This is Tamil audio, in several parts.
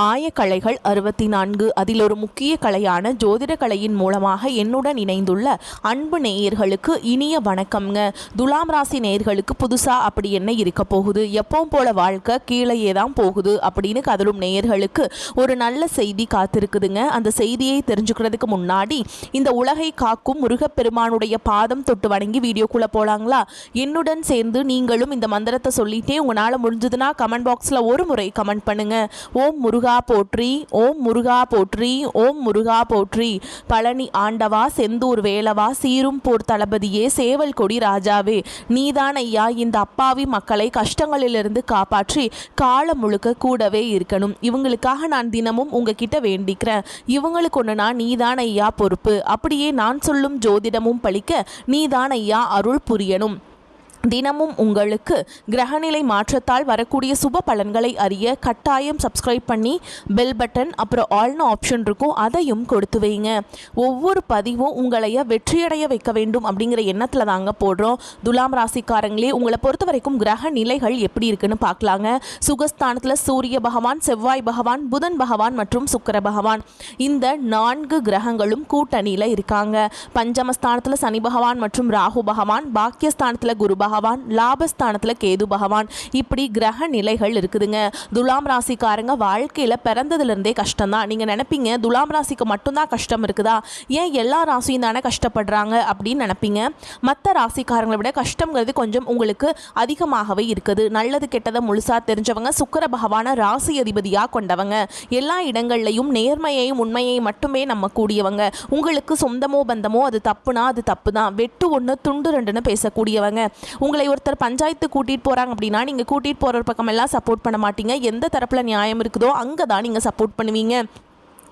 ஆயக்கலைகள் 64 அதில் ஒரு முக்கிய கலையான ஜோதிட கலையின் மூலமாக என்னுடன் இணைந்துள்ள அன்பு நேயர்களுக்கு இனிய வணக்கம்ங்க. துலாம் ராசி நேயர்களுக்கு புதுசாக அப்படி என்ன இருக்க போகுது, எப்பவும் போல வாழ்க்கை கீழேயே தான் போகுது அப்படின்னு கதலும் நேயர்களுக்கு ஒரு நல்ல செய்தி காத்திருக்குதுங்க. அந்த செய்தியை தெரிஞ்சுக்கிறதுக்கு முன்னாடி இந்த உலகை காக்கும் முருகப்பெருமானுடைய பாதம் தொட்டு வணங்கி வீடியோக்குள்ளே போகலாங்களா? என்னுடன் சேர்ந்து நீங்களும் இந்த மந்திரத்தை சொல்லிட்டே உங்களால் முடிஞ்சதுன்னா கமெண்ட் பாக்ஸில் ஒரு முறை கமெண்ட் பண்ணுங்க. ஓம் முருகா போற்றி, ஓம் முருகா போற்றி, ஓம் முருகா போற்றி. பழனி ஆண்டவா, செந்தூர் வேலவா, சீரும் போர் தளபதியே, சேவல் கொடி ராஜாவே, நீதான் ஐயா இந்த அப்பாவி மக்களை கஷ்டங்களிலிருந்து காப்பாற்றி காலம் முழுக்க கூடவே இருக்கணும். இவங்களுக்காக நான் தினமும் உங்ககிட்ட வேண்டிக்கிறேன். இவங்களுக்கு ஒன்றுனா நீதான் ஐயா பொறுப்பு. அப்படியே நான் சொல்லும் ஜோதிடமும் பழிக்க நீதான் ஐயா அருள் புரியணும். தினமும் உங்களுக்கு கிரகநிலை மாற்றத்தால் வரக்கூடிய சுப பலன்களை அறிய கட்டாயம் சப்ஸ்கிரைப் பண்ணி பெல் பட்டன் அப்புறம் ஆல்னு ஆப்ஷன் இருக்கும், அதையும் கொடுத்து வைங்க. ஒவ்வொரு பதிவும் உங்களைய வெற்றியடைய வைக்க வேண்டும் அப்படிங்கிற எண்ணத்தில் தாங்க போடுறோம். துலாம் ராசிக்காரங்களே, உங்களை பொறுத்த வரைக்கும் கிரக நிலைகள் எப்படி இருக்குன்னு பார்க்கலாங்க. சுகஸ்தானத்தில் சூரிய பகவான், செவ்வாய் பகவான், புதன் பகவான் மற்றும் சுக்கிர பகவான், இந்த 4 கிரகங்களும் கூட்டணியில் இருக்காங்க. பஞ்சமஸ்தானத்தில் சனி பகவான் மற்றும் ராகு பகவான், பாக்கியஸ்தானத்தில் குரு பகவான், லாபஸ்தானத்துல கேது பகவான், இப்படி கிரக நிலைகள் இருக்குதுங்க. துலாம் ராசிக்காரங்க வாழ்க்கையில பிறந்ததுல இருந்தே கஷ்டம் தான். நீங்க நினைப்பீங்க துலாம் ராசிக்கு மட்டும்தான் கஷ்டம் இருக்குதா, ஏன் எல்லா ராசியும் தானே கஷ்டப்படுறாங்க அப்படின்னு நினைப்பீங்க. மற்ற ராசிக்காரங்களை விட கஷ்டங்கிறது கொஞ்சம் உங்களுக்கு அதிகமாகவே இருக்குது. நல்லது கெட்டதை முழுசா தெரிஞ்சவங்க, சுக்கிர பகவான ராசி அதிபதியா கொண்டவங்க, எல்லா இடங்கள்லையும் நேர்மையையும் உண்மையையும் மட்டுமே நம்ம கூடியவங்க. உங்களுக்கு சொந்தமோ பந்தமோ அது தப்புனா அது தப்பு தான், வெட்டு ஒன்று துண்டு ரெண்டுன்னு பேசக்கூடியவங்க. உங்களை ஒருத்தர் பஞ்சாயத்து கூட்டிகிட்டு போகிறாங்க அப்படின்னா நீங்கள் கூட்டிகிட்டு போகிற பக்கம் எல்லாம் சப்போர்ட் பண்ண மாட்டீங்க. எந்த தரப்பில் நியாயம் இருக்குதோ அங்கே தான் நீங்கள் சப்போர்ட் பண்ணுவீங்க.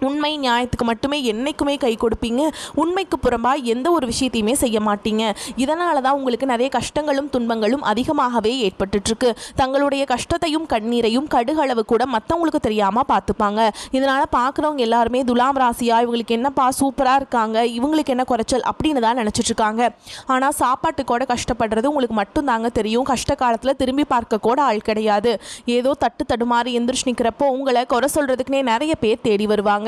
உண்மை நியாயத்துக்கு மட்டுமே என்றைக்குமே கை கொடுப்பீங்க. உண்மைக்கு புறம்பாக எந்த ஒரு விஷயத்தையுமே செய்ய மாட்டீங்க. இதனால தான் உங்களுக்கு நிறைய கஷ்டங்களும் துன்பங்களும் அதிகமாகவே ஏற்பட்டுருக்கு. தங்களுடைய கஷ்டத்தையும் கண்ணீரையும் கடுகளவு கூட மற்றவங்களுக்கு தெரியாமல் பார்த்துப்பாங்க. இதனால் பார்க்குறவங்க எல்லாருமே துலாம் ராசியா இவங்களுக்கு என்னப்பா சூப்பராக இருக்காங்க, இவங்களுக்கு என்ன குறைச்சல் அப்படின்னு தான் நினச்சிட்ருக்காங்க. ஆனால் சாப்பாட்டுக்கூட கஷ்டப்படுறது உங்களுக்கு மட்டும் தாங்க தெரியும். கஷ்ட காலத்தில் திரும்பி பார்க்க கூட ஆள் கிடையாது. ஏதோ தட்டு தடுமாறி எந்திரிச்சு நிற்கிறப்போ உங்களை குறை சொல்கிறதுக்குனே நிறைய பேர் தேடி வருவாங்க.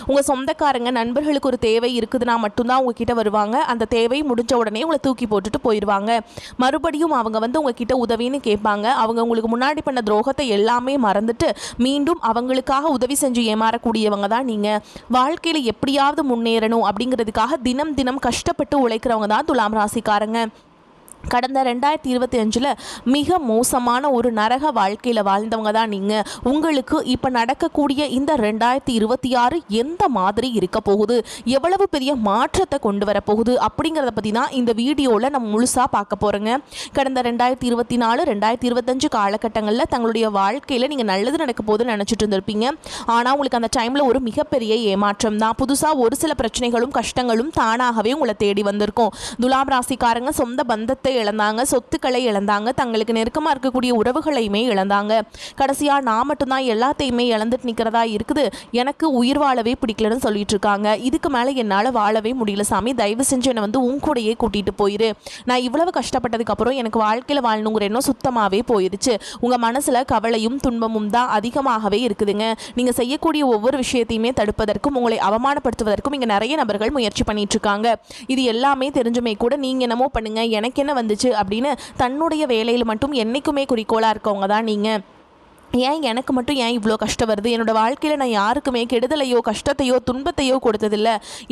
உங்க சொந்தக்காரங்க நண்பர்களுக்கு ஒரு தேவை இருக்குதுன்னா மட்டும்தான் உங்ககிட்ட வருவாங்க. அந்த தேவை முடிஞ்ச உடனே உங்களை தூக்கி போட்டுட்டு போயிடுவாங்க. மறுபடியும் அவங்க உங்ககிட்ட உதவின்னு கேட்பாங்க. அவங்க உங்களுக்கு முன்னாடி பண்ண துரோகத்தை எல்லாமே மறந்துட்டு மீண்டும் அவங்களுக்காக உதவி செஞ்சு ஏமாறக்கூடியவங்க தான் நீங்க. வாழ்க்கையில எப்படியாவது முன்னேறணும் அப்படிங்கிறதுக்காக தினம் தினம் கஷ்டப்பட்டு உழைக்கிறவங்க தான் துலாம் ராசிக்காரங்க. கடந்த 2025 மிக மோசமான ஒரு நரக வாழ்க்கையில் வாழ்ந்தவங்க தான் நீங்கள். உங்களுக்கு இப்போ நடக்கக்கூடிய இந்த 2026 எந்த மாதிரி இருக்க போகுது, எவ்வளவு பெரிய மாற்றத்தை கொண்டு வரப்போகுது அப்படிங்கிறத பற்றி தான் இந்த வீடியோவில் நம்ம முழுசாக பார்க்க போகிறோங்க. கடந்த 2024 2025 காலகட்டங்களில் தங்களுடைய வாழ்க்கையில் நீங்கள் நல்லது நடக்க போகுதுன்னு நினச்சிட்டு இருந்திருப்பீங்க. ஆனால் உங்களுக்கு அந்த டைமில் ஒரு மிகப்பெரிய ஏமாற்றம் தான். புதுசாக ஒரு சில பிரச்சனைகளும் கஷ்டங்களும் தானாகவே உங்களை தேடி வந்திருக்கும். துலாம் ராசிக்காரங்க சொந்த பந்தத்தை இழந்தாங்க, சொத்துக்களை இழந்தாங்க, தங்களுக்கு நெருக்கமாக இருக்கக்கூடிய உறவுகளையுமே இழந்தாங்க. கடைசியாக நான் மட்டும்தான் எல்லாத்தையுமே இழந்துட்டு நிற்கிறதா இருக்குது, எனக்கு உயிர் வாழவே பிடிக்கலன்னு சொல்லிட்டு இருக்காங்க. இதுக்கு மேலே என்னால் வாழவே முடியல சாமி, தயவு செஞ்சு என்னை உன் கூடையே கூட்டிகிட்டு போயிரு. நான் இவ்வளவு கஷ்டப்பட்டதுக்கப்புறம் எனக்கு வாழ்க்கையில் வாழணுங்கிற எண்ணம் சுத்தமாகவே போயிடுச்சு. உங்கள் மனசில் கவலையும் துன்பமும் தான் அதிகமாகவே இருக்குதுங்க. நீங்கள் செய்யக்கூடிய ஒவ்வொரு விஷயத்தையுமே தடுப்பதற்கும் உங்களை அவமானப்படுத்துவதற்கும் இங்கே நிறைய நபர்கள் முயற்சி பண்ணிட்டு இருக்காங்க. இது எல்லாமே தெரிஞ்சுமே கூட நீங்கள் என்னமோ பண்ணுங்க, எனக்கு என்ன வந்துச்சு அப்படின்னு தன்னுடைய வேலையில் மட்டும் என்னைக்குமே குறிக்கோளாக இருக்கவங்க தான் நீங்கள். ஏன் எனக்கு மட்டும் ஏன் இவ்வளோ கஷ்டம் வருது, என்னோடய வாழ்க்கையில் நான் யாருக்குமே கெடுதலையோ கஷ்டத்தையோ துன்பத்தையோ கொடுத்ததில்ல,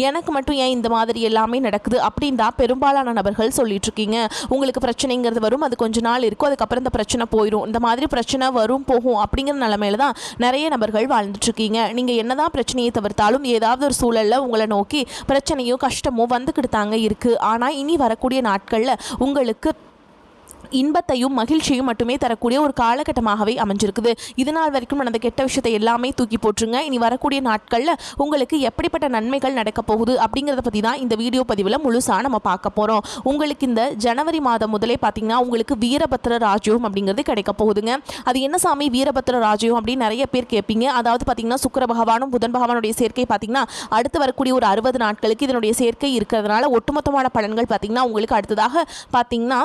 எனக்கு மட்டும் ஏன் இந்த மாதிரி எல்லாமே நடக்குது அப்படின்னு தான் பெரும்பாலான நபர்கள் சொல்லிட்டுருக்கீங்க. உங்களுக்கு பிரச்சனைங்கிறது வரும், அது கொஞ்ச நாள் இருக்கும், அதுக்கப்புறம் இந்த பிரச்சனை போயிடும். இந்த மாதிரி பிரச்சனை வரும் போகும் அப்படிங்கிற நிலைமையில தான் நிறைய நபர்கள் வாழ்ந்துட்டுருக்கீங்க. நீங்கள் என்ன தான் பிரச்சனையை தவிர்த்தாலும் ஏதாவது ஒரு சூழலில் உங்களை நோக்கி பிரச்சனையோ கஷ்டமோ வந்துக்கிட்டு தாங்க இருக்குது. ஆனால் இனி வரக்கூடிய நாட்களில் உங்களுக்கு இன்பத்தையும் மகிழ்ச்சியும் மட்டுமே தரக்கூடிய ஒரு காலகட்டமாகவே அமைஞ்சிருக்குது. இதனால் வரைக்கும் நடந்த கெட்ட விஷயத்தை எல்லாமே தூக்கி போட்டுருங்க. இனி வரக்கூடிய நாட்களில் உங்களுக்கு எப்படிப்பட்ட நன்மைகள் நடக்க போகுது அப்படிங்கிறத பற்றி தான் இந்த வீடியோ பதிவில் முழுசாக நம்ம பார்க்க போகிறோம். உங்களுக்கு இந்த ஜனவரி மாதம் முதலே பார்த்தீங்கன்னா உங்களுக்கு வீரபத்திர ராஜ்யம் அப்படிங்கிறது கிடைக்க போகுதுங்க. அது என்ன சாமி வீரபத்திர ராஜ்யம் அப்படின்னு நிறைய பேர் கேட்பீங்க. அதாவது பார்த்தீங்கன்னா சுக்கிர பகவானும் புதன் பகவானுடைய சேர்க்கை பார்த்தீங்கன்னா அடுத்து வரக்கூடிய ஒரு 60 நாட்களுக்கு இதனுடைய சேர்க்கை இருக்கிறதுனால ஒட்டுமொத்தமான பலன்கள் பார்த்தீங்கன்னா உங்களுக்கு அடுத்ததாக பார்த்தீங்கன்னா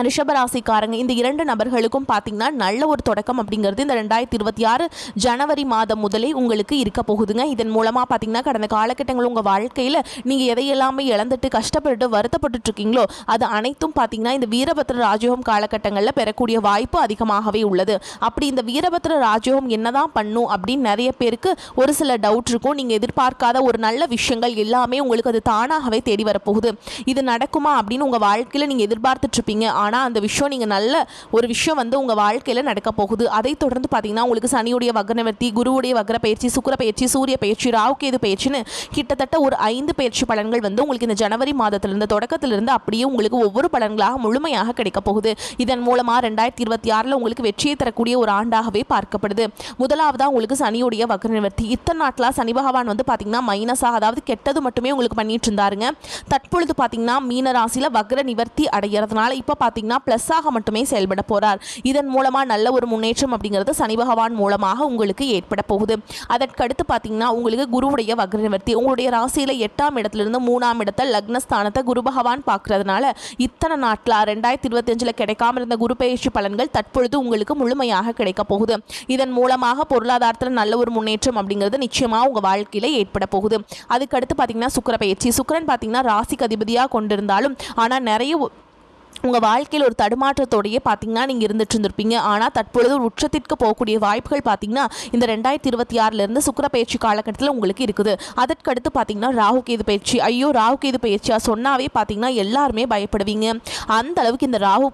ரிஷபராசிக்காரங்க இந்த 2 நபர்களுக்கும் பார்த்தீங்கன்னா நல்ல ஒரு தொடக்கம் அப்படிங்கிறது இந்த 2026 ஜனவரி மாதம் முதலே உங்களுக்கு இருக்க போகுதுங்க. இதன் மூலமாக பார்த்தீங்கன்னா கடந்த காலகட்டங்கள் உங்கள் வாழ்க்கையில் நீங்கள் எதையெல்லாமே இழந்துட்டு கஷ்டப்பட்டு வருத்தப்பட்டு இருக்கீங்களோ அது அனைத்தும் பார்த்தீங்கன்னா இந்த வீரபத்ர ராஜயோகம் காலகட்டங்களில் பெறக்கூடிய வாய்ப்பு அதிகமாகவே உள்ளது. அப்படி இந்த வீரபத்ர ராஜயோகம் என்னதான் பண்ணும் அப்படின்னு நிறைய பேருக்கு ஒரு சில டவுட் இருக்கும். நீங்கள் எதிர்பார்க்காத ஒரு நல்ல விஷயங்கள் எல்லாமே உங்களுக்கு அது தானாகவே தேடி வரப்போகுது. இது நடக்குமா அப்படின்னு உங்கள் வாழ்க்கையில் நீங்கள் எதிர்பார்த்துட்டு இருப்பீங்க. ஆனால் அந்த விஷயம் நீங்கள் நல்ல ஒரு விஷயம் வந்து உங்கள் வாழ்க்கையில் நடக்க போகுது. அதை தொடர்ந்து பார்த்தீங்கன்னா உங்களுக்கு சனியுடைய வக்ரநிவர்த்தி, குருவுடைய வக்ர பயிற்சி, சுக்கிர பயிற்சி, சூரிய பயிற்சி, ராகுகேது பயிற்சின்னு கிட்டத்தட்ட ஒரு 5 பயிற்சி பலன்கள் வந்து உங்களுக்கு இந்த ஜனவரி மாதத்திலிருந்து தொடக்கத்திலிருந்து அப்படியே உங்களுக்கு ஒவ்வொரு பலன்களாக முழுமையாக கிடைக்க போகுது. இதன் மூலமாக 2026 உங்களுக்கு வெற்றியை தரக்கூடிய ஒரு ஆண்டாகவே பார்க்கப்படுது. முதலாவதாக உங்களுக்கு சனியுடைய வக்ரநிவர்த்தி. இத்தனை நாட்களாக சனி பகவான் வந்து பார்த்தீங்கன்னா மைனஸாக, அதாவது கெட்டது மட்டுமே உங்களுக்கு பண்ணிட்டு இருந்தாருங்க. தற்பொழுது பார்த்தீங்கன்னா மீன ராசியில் வக்ர நிவர்த்தி அடைகிறதுனால இப்போ பார்த்தீங்கன்னா பிளஸ்ஸாக மட்டுமே செயல்பட போறார். இதன் மூலமா நல்ல ஒரு முன்னேற்றம் அப்படிங்கிறது சனி பகவான் மூலமாக உங்களுக்கு ஏற்பட போகுது. அதற்கடுத்து பார்த்தீங்கன்னா உங்களுக்கு குருவுடைய வக்ர நிவர்த்தி. உங்களுடைய ராசியில 8ஆம் இடத்திலிருந்து 3ஆம் இடத்தை லக்னஸ்தானத்தை குரு பகவான் பார்க்கறதுனால இத்தனை நாட்களா 2025 கிடைக்காம இருந்த குரு பயிற்சி பலன்கள் தற்பொழுது உங்களுக்கு முழுமையாக கிடைக்க போகுது. இதன் மூலமாக பொருளாதாரத்தில் நல்ல ஒரு முன்னேற்றம் அப்படிங்கிறது நிச்சயமா உங்க வாழ்க்கையில ஏற்பட போகுது. அதுக்கடுத்து பார்த்தீங்கன்னா சுக்கிர பயிற்சி. சுக்கிரன் பார்த்தீங்கன்னா ராசிக்கு அதிபதியாக கொண்டிருந்தாலும் ஆனால் நிறைய உங்கள் வாழ்க்கையில் ஒரு தடுமாற்றத்தோடையே பார்த்தீங்கன்னா நீங்கள் இருந்துட்டு இருந்திருப்பீங்க. ஆனால் தற்பொழுது ஒரு உச்சத்திற்கு போகக்கூடிய வாய்ப்புகள் பார்த்தீங்கன்னா இந்த 2026 சுக்கிர பயிற்சி காலகட்டத்தில் உங்களுக்கு இருக்குது. அதற்கடுத்து பார்த்தீங்கன்னா ராகுகேது பயிற்சி. ஐயோ ராகுகேது பயிற்சியாக சொன்னாவே பார்த்தீங்கன்னா எல்லாருமே பயப்படுவீங்க. அந்த அளவுக்கு இந்த ராகு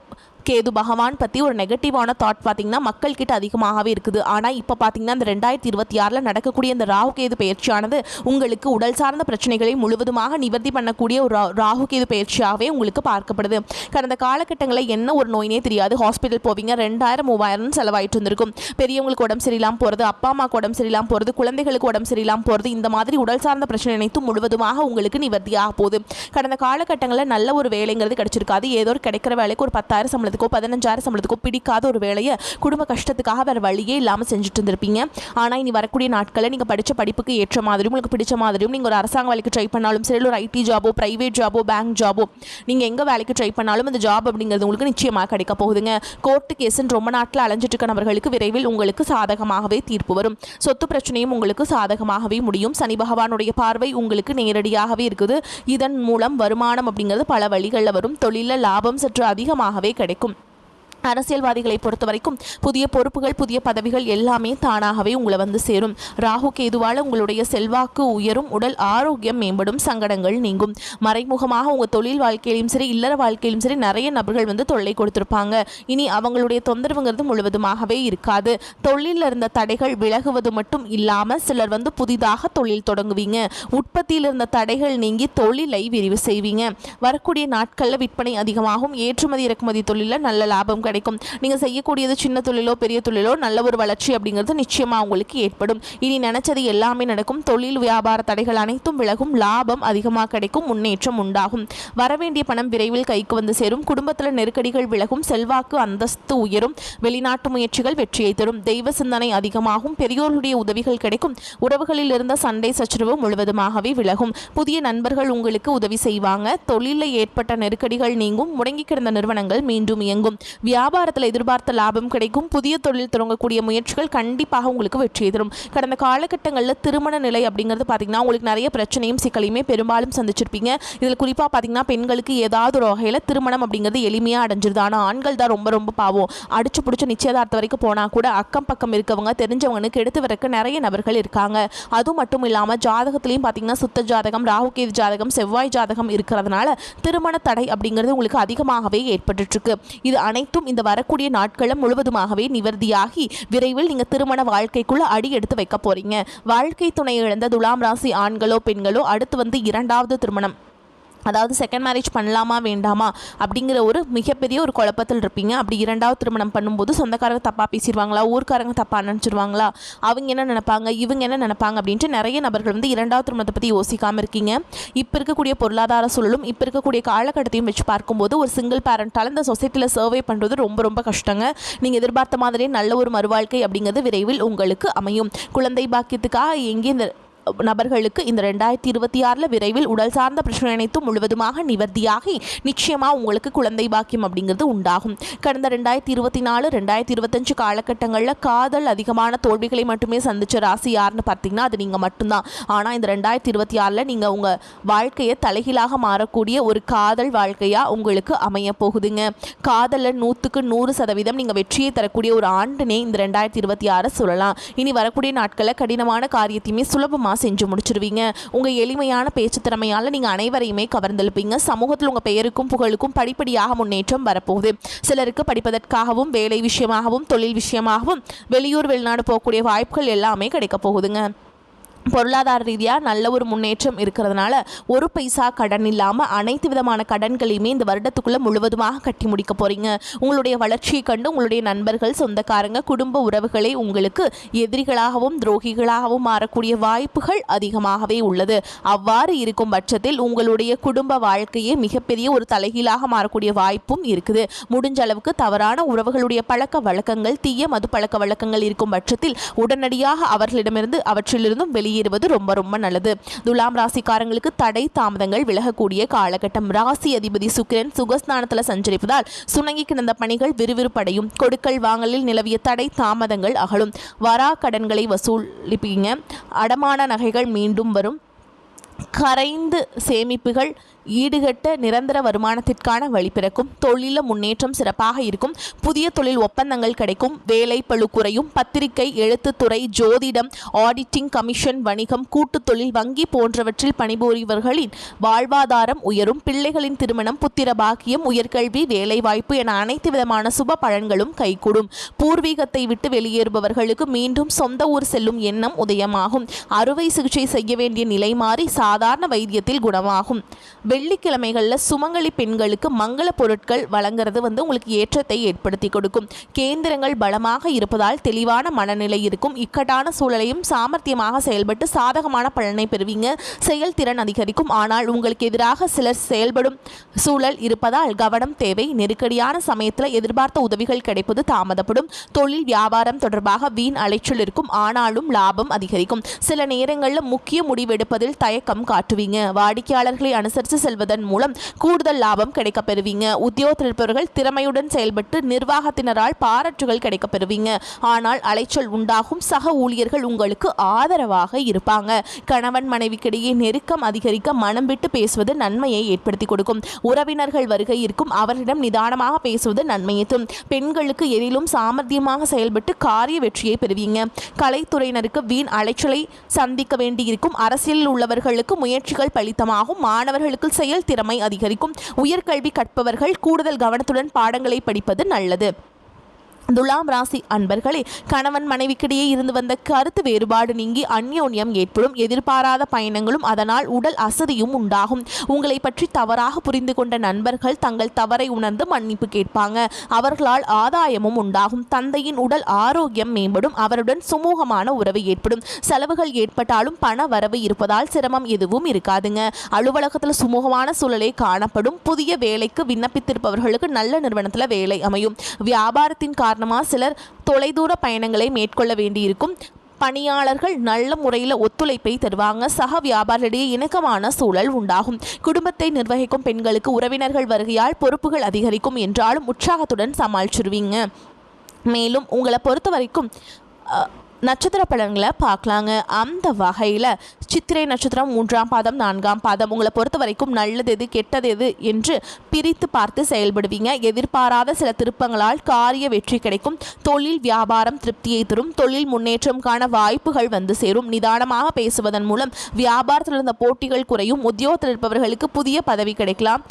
கேது பகவான் பற்றி ஒரு நெகட்டிவான தாட் பார்த்தீங்கன்னா மக்கள்கிட்ட அதிகமாகவே இருக்குது. ஆனால் இப்போ பார்த்தீங்கன்னா இந்த 2026 நடக்கக்கூடிய இந்த ராகுகேது பயிற்சியானது உங்களுக்கு உடல் சார்ந்த பிரச்சனைகளை முழுவதுமாக நிவர்த்தி பண்ணக்கூடிய ஒரு ராகுகேது பயிற்சியாகவே உங்களுக்கு பார்க்கப்படுது. கடந்த காலகட்டங்களில் என்ன ஒரு நோயினே தெரியாது, ஹாஸ்பிட்டல் போவீங்க, 2000-3000 செலவாயிட்டு இருந்திருக்கும். பெரியவங்களுக்கு உடம்பு சரியில்லாமல் போகிறது, அப்பா அம்மாவுக்கு உடம்பு சரியில்லாமல் போகிறது, குழந்தைகளுக்கு உடம்பு சரியில்லாமல் போகிறது, இந்த மாதிரி உடல் சார்ந்த பிரச்சனை அனைத்தும் முழுவதுமாக உங்களுக்கு நிவர்த்தியாக போகுது. கடந்த காலகட்டங்களில் நல்ல ஒரு வேலைங்கிறது கிடைச்சிருக்காது. ஏதோ ஒரு கிடைக்கிற வேலைக்கு ஒரு 10,000 சம்பளத்துக்கோ 15,000 சம்பளத்துக்கோ பிடிக்காத ஒரு வேலையை குடும்ப கஷ்டத்துக்காக வேறு வழியே இல்லாமல் செஞ்சுட்டு இருந்திருப்பீங்க. ஆனால் இனி வரக்கூடிய நாட்களில் நீங்கள் படித்த படிப்புக்கு ஏற்ற மாதிரியும் உங்களுக்கு பிடிச்ச மாதிரியும் நீங்கள் ஒரு அரசாங்க வேலைக்கு ட்ரை பண்ணாலும் சரி, ஒரு ஐடி ஜாபோ, பிரைவேட் ஜாபோ, பேங்க் ஜாபோ, நீங்கள் எங்கே வேலைக்கு ட்ரை பண்ணாலும் அந்த ஜாப் அப்படிங்கிறது உங்களுக்கு நிச்சயமாக கிடைக்க போகுதுங்க. கோர்ட்டு கேஸுன்னு ரொம்ப நாட்டில் அலைஞ்சிட்டு இருக்க நபர்களுக்கு விரைவில் உங்களுக்கு சாதகமாகவே தீர்ப்பு வரும். சொத்து பிரச்சனையும் உங்களுக்கு சாதகமாகவே முடியும். சனி பகவானுடைய பார்வை உங்களுக்கு நேரடியாகவே இருக்குது. இதன் மூலம் வருமானம் அப்படிங்கிறது பல வழிகளில் வரும். தொழிலில் லாபம் சற்று அதிகமாகவே கிடைக்கும். அரசியல்வாதிகளை பொறுத்த வரைக்கும் புதிய பொறுப்புகள், புதிய பதவிகள் எல்லாமே தானாகவே உங்களை வந்து சேரும். ராகு கேதுவால் உங்களுடைய செல்வாக்கு உயரும், உடல் ஆரோக்கியம் மேம்படும், சங்கடங்கள் நீங்கும். மறைமுகமாக உங்கள் தொழில் வாழ்க்கையிலும் சரி, இல்லற வாழ்க்கையிலும் சரி நிறைய நபர்கள் வந்து தொல்லை கொடுத்துருப்பாங்க. இனி அவங்களுடைய தொந்தரவுங்கிறது முழுவதுமாகவே இருக்காது. தொழிலில் இருந்த தடைகள் விலகுவது மட்டும் இல்லாமல் சிலர் வந்து புதிதாக தொழில் தொடங்குவீங்க. உற்பத்தியில் இருந்த தடைகள் நீங்கி தொழிலை விரிவு செய்வீங்க. வரக்கூடிய நாட்களில் விற்பனை அதிகமாகும். ஏற்றுமதி இறக்குமதி தொழிலில் நல்ல லாபம் கிடைக்கும். நீங்கள் செய்யக்கூடியது சின்ன தொழிலோ பெரிய தொழிலோ நல்ல ஒரு வளர்ச்சி அப்படிங்கிறது நிச்சயமாக உங்களுக்கு ஏற்படும். இனி நினைச்சது எல்லாமே நடக்கும். தொழில் வியாபார தடைகள் அனைத்தும் விலகும். லாபம் அதிகமாக கிடைக்கும். முன்னேற்றம் உண்டாகும். வரவேண்டிய பணம் விரைவில் கைக்கு வந்து சேரும். குடும்பத்தில் நெருக்கடிகள் விலகும். செல்வாக்கு அந்தஸ்து உயரும். வெளிநாட்டு முயற்சிகள் வெற்றியை தரும். தெய்வ சிந்தனை அதிகமாகும். பெரியோருடைய உதவிகள் கிடைக்கும். உறவுகளில் இருந்த சண்டை சச்சரவு முழுவதுமாகவே விலகும். புதிய நண்பர்கள் உங்களுக்கு உதவி செய்வாங்க. தொழிலில் ஏற்பட்ட நெருக்கடிகள் நீங்கும். முடங்கி கிடந்த நிறுவனங்கள் மீண்டும் இயங்கும். வியாபாரத்தில் எதிர்பார்த்த லாபம் கிடைக்கும். புதிய தொழில் தொடங்கக்கூடிய முயற்சிகள் கண்டிப்பாக உங்களுக்கு வெற்றியை தரும். கடந்த காலகட்டங்களில் திருமண நிலை அப்படிங்கிறது பார்த்தீங்கன்னா உங்களுக்கு நிறைய பிரச்சனையும் சிக்கலையுமே பெரும்பாலும் சந்திச்சிருப்பீங்க. இதில் குறிப்பாக பார்த்தீங்கன்னா பெண்களுக்கு ஏதாவது ஒரு வகையில் திருமணம் அப்படிங்கிறது எளிமையாக அடைஞ்சிருது. ஆனால் ஆண்கள் தான் ரொம்ப ரொம்ப பாவம். அடிச்சு பிடிச்ச நிச்சயதார்த்தம் வரைக்கும் போனால் கூட அக்கம் பக்கம் இருக்கவங்க தெரிஞ்சவங்களுக்கு எடுத்து வரக்க நிறைய நபர்கள் இருக்காங்க. அது மட்டும் இல்லாமல் ஜாதகத்திலையும் பார்த்தீங்கன்னா சுத்த ஜாதகம், ராகுகேது ஜாதகம், செவ்வாய் ஜாதகம் இருக்கிறதுனால திருமண தடை அப்படிங்கிறது உங்களுக்கு அதிகமாகவே ஏற்பட்டுருக்கு. இது அனைத்தும் இந்த வரக்கூடிய நாட்களும் முழுவதுமாகவே நிவர்த்தியாகி விரைவில் நீங்கள் திருமண வாழ்க்கைக்குள்ள அடி எடுத்து வைக்க போறீங்க. வாழ்க்கை துணை இழந்த துலாம் ராசி ஆண்களோ பெண்களோ அடுத்து வந்து 2வது திருமணம், அதாவது செகண்ட் மேரேஜ் பண்ணலாமா வேண்டாமா அப்படிங்கிற ஒரு மிகப்பெரிய ஒரு குழப்பத்தில் இருப்பீங்க. அப்படி 2வது திருமணம் பண்ணும்போது சொந்தக்காரங்க தப்பாக பேசிடுவாங்களா, ஊர்க்காரங்க தப்பாக நினச்சிடுவாங்களா, அவங்க என்ன நினைப்பாங்க, இவங்க என்ன நினைப்பாங்க அப்படின்ட்டு நிறைய நபர்கள் வந்து 2வது திருமணத்தை பற்றி யோசிக்காமல் இருக்கீங்க. இப்போ இருக்கக்கூடிய பொருளாதார சூழலும் இப்போ இருக்கக்கூடிய காலகட்டத்தையும் வச்சு பார்க்கும்போது ஒரு சிங்கிள் பேரண்டால் இந்த சொசைட்டியில் சர்வே பண்ணுறது ரொம்ப ரொம்ப கஷ்டங்க. நீங்கள் எதிர்பார்த்த மாதிரியே நல்ல ஒரு மறுவாழ்க்கை அப்படிங்கிறது விரைவில் உங்களுக்கு அமையும். குழந்தை பாக்கியத்துக்காக எங்கே இந்த நபர்களுக்கு இந்த 2026 விரைவில் உடல் சார்ந்த பிரச்சனை அனைத்தும் முழுவதுமாக நிவர்த்தியாகி நிச்சயமாக உங்களுக்கு குழந்தை பாக்கியம் அப்படிங்கிறது உண்டாகும். கடந்த 2024 2025 காலகட்டங்களில் காதல் அதிகமான தோல்விகளை மட்டுமே சந்திச்ச ராசி யாருன்னு பார்த்தீங்கன்னா அது நீங்கள் மட்டும்தான். ஆனால் இந்த 2026 நீங்கள் உங்கள் வாழ்க்கையை தலைகீழாக மாறக்கூடிய ஒரு காதல் வாழ்க்கையாக உங்களுக்கு அமைய போகுதுங்க. காதலில் 100% நீங்கள் வெற்றியை தரக்கூடிய ஒரு ஆண்டுனே இந்த 2026 சொல்லலாம். இனி வரக்கூடிய நாட்களில் கடினமான காரியத்தையுமே சுலபமாக செஞ்சு முடிச்சிருவீங்க. உங்கள் எளிமையான பேச்சு திறமையால் நீங்கள் அனைவரையுமே கவர்ந்தெழுப்பீங்க. சமூகத்தில் உங்கள் பெயருக்கும் புகழுக்கும் படிப்படியாக முன்னேற்றம் வரப்போகுது. சிலருக்கு படிப்பதற்காகவும் வேலை விஷயமாகவும் தொழில் விஷயமாகவும் வெளியூர் வெளிநாடு போகக்கூடிய வாய்ப்புகள் எல்லாமே கிடைக்க போகுதுங்க. பொருளாதார ரீதியாக நல்ல ஒரு முன்னேற்றம் இருக்கிறதுனால ஒரு பைசா கடன் இல்லாமல் அனைத்து விதமான கடன்களையுமே இந்த வருடத்துக்குள்ளே முழுவதுமாக கட்டி முடிக்க போகிறீங்க. உங்களுடைய வளர்ச்சியை கண்டு உங்களுடைய நண்பர்கள், சொந்தக்காரங்க, குடும்ப உறவுகளை உங்களுக்கு எதிரிகளாகவும் துரோகிகளாகவும் மாறக்கூடிய வாய்ப்புகள் அதிகமாகவே உள்ளது. அவ்வாறு இருக்கும் பட்சத்தில் உங்களுடைய குடும்ப வாழ்க்கையே மிகப்பெரிய ஒரு தலைகீழாக மாறக்கூடிய வாய்ப்பும் இருக்குது. முடிஞ்ச அளவுக்கு தவறான உறவுகளுடைய பழக்க வழக்கங்கள், தீய மது பழக்க வழக்கங்கள் இருக்கும் பட்சத்தில் உடனடியாக அவற்றிலிருந்தும் வெளியேறுவது ரொம்ப ரொம்ப நல்லது. துலாம் ராசிக்காரங்களுக்கு தடை தாமதங்கள் விலகக்கூடிய காலகட்டம். ராசி அதிபதி சுக்கிரன் சுகஸ்தானத்தில் சஞ்சரிப்பதால் சுணங்கி கிடந்த பணிகள் விறுவிறுப்படையும். கொடுக்கல் வாங்கலில் நிலவிய தடை தாமதங்கள் அகலும். வரா கடன்களை வசூலிப்பீங்க. அடமான நகைகள் மீண்டும் வரும். கரைந்து சேமிப்புகள் ஈடுகட்ட நிரந்தர வருமானத்திற்கான வழி பிறக்கும். தொழிலில் முன்னேற்றம் சிறப்பாக இருக்கும். புதிய தொழில் ஒப்பந்தங்கள் கிடைக்கும். வேலை பளு குறையும். பத்திரிகை, எழுத்துத்துறை, ஜோதிடம், ஆடிட்டிங், கமிஷன், வணிகம், கூட்டு தொழில், வங்கி போன்றவற்றில் பணிபுரிவர்களின் வாழ்வாதாரம் உயரும். பிள்ளைகளின் திருமணம், புத்திர பாக்கியம், உயர்கல்வி, வேலைவாய்ப்பு என அனைத்து விதமான சுப பலன்களும் கைகூடும். பூர்வீகத்தை விட்டு வெளியேறுபவர்களுக்கு மீண்டும் சொந்த ஊர் செல்லும் எண்ணம் உதயமாகும். அறுவை சிகிச்சை செய்ய வேண்டிய நிலை மாறி சாதாரண வைத்தியத்தில் குணமாகும். வெள்ளிக்கிழமைகளில் சுமங்கலி பெண்களுக்கு மங்கள பொருட்கள் வழங்குறது உங்களுக்கு ஏற்றத்தை ஏற்படுத்தி கொடுக்கும். கேந்திரங்கள் பலமாக இருப்பதால் தெளிவான மனநிலை இருக்கும். இக்கட்டான சூழலையும் சாமர்த்தியமாக செயல்பட்டு சாதகமான பலனை பெறுவீங்க. செயல்திறன் அதிகரிக்கும். ஆனால் உங்களுக்கு எதிராக சிலர் செயல்படும் சூழல் இருப்பதால் கவனம் தேவை. நெருக்கடியான சமயத்தில் எதிர்பார்த்த உதவிகள் கிடைப்பது தாமதப்படும். தொழில் வியாபாரம் தொடர்பாக வீண் அலைச்சல் இருக்கும். ஆனாலும் லாபம் அதிகரிக்கும். சில நேரங்களில் முக்கிய முடிவெடுப்பதில் தயக்கம் காட்டுவீங்க. வாடிக்கையாளர்களை அனுசரித்து செல்வதன் மூலம் கூடுதல் லாபம் கிடைக்க பெறுவீங்க. உத்தியோகத்தில் இருப்பவர்கள் திறமையுடன் செயல்பட்டு நிர்வாகத்தினரால் பாராட்டுகள் கிடைக்க பெறுவீங்க. ஆனால் அலைச்சல் உண்டாகும். சக ஊழியர்கள் உங்களுக்கு ஆதரவாக இருப்பாங்க. கணவன் மனைவிக்கிடையே நெருக்கம் அதிகரிக்க மனம் விட்டு பேசுவது நன்மையை ஏற்படுத்தி கொடுக்கும். உறவினர்கள் வருகை இருக்கும். அவர்களிடம் நிதானமாக பேசுவது நன்மையை தரும். பெண்களுக்கு எதிலும் சாமர்த்தியமாக செயல்பட்டு காரிய வெற்றியை பெறுவீங்க. கலைத்துறையினருக்கு வீண் அலைச்சலை சந்திக்க வேண்டியிருக்கும். அரசியலில் உள்ளவர்களுக்கு முயற்சிகள் பலித்தமாகும். மாணவர்களுக்கு செயல் திறமை அதிகரிக்கும். உயர்கல்வி கற்பவர்கள் கூடுதல் கவனத்துடன் பாடங்களை படிப்பது நல்லது. துலாம் ராசி அன்பர்களே, கணவன் மனைவிக்கிடையே இருந்து வந்த கருத்து வேறுபாடு நீங்கி அந்யோன்யம் ஏற்படும். எதிர்பாராத பயணங்களும் அதனால் உடல் அசதியும் உண்டாகும். உங்களை பற்றி தவறாக புரிந்து கொண்ட நண்பர்கள் தங்கள் தவறை உணர்ந்து மன்னிப்பு கேட்பாங்க. அவர்களால் ஆதாயமும் உண்டாகும். தந்தையின் உடல் ஆரோக்கியம் மேம்படும். அவருடன் சுமூகமான உறவு ஏற்படும். செலவுகள் ஏற்பட்டாலும் பண வரவு இருப்பதால் சிரமம் எதுவும் இருக்காதுங்க. அலுவலகத்தில் சுமூகமான சூழலே காணப்படும். புதிய வேலைக்கு விண்ணப்பித்திருப்பவர்களுக்கு நல்ல நிறுவனத்தில் வேலை அமையும். வியாபாரத்தின் சிலர் தொலைதூர பயணங்களை மேற்கொள்ள வேண்டியிருக்கும். பணியாளர்கள் நல்ல முறையில் ஒத்துழைப்பை தருவாங்க. சக வியாபாரிடையே இணக்கமான சூழல் உண்டாகும். குடும்பத்தை நிர்வகிக்கும் பெண்களுக்கு உறவினர்கள் வருகையால் பொறுப்புகள் அதிகரிக்கும். என்றாலும் உற்சாகத்துடன் சமாளிச்சிருவீங்க. மேலும் உங்களை பொறுத்த வரைக்கும் நட்சத்திர பலன்களை பார்க்கலாங்க. அந்த வகையில் சித்திரை நட்சத்திரம் 3ஆம் பாதம் 4ஆம் பாதம் உங்களை பொறுத்த வரைக்கும் நல்லது எது கெட்டது எது என்று பிரித்து பார்த்து செயல்படுவீங்க. எதிர்பாராத சில திருப்பங்களால் காரிய வெற்றி கிடைக்கும். தொழில் வியாபாரம் திருப்தியை தரும். தொழில் முன்னேற்றம் காண வாய்ப்புகள் வந்து சேரும். நிதானமாக பேசுவதன் மூலம் வியாபாரத்தில் இருந்த போட்டிகள் குறையும். உத்தியோகத்தில் இருப்பவர்களுக்கு புதிய பதவி கிடைக்கலாம்.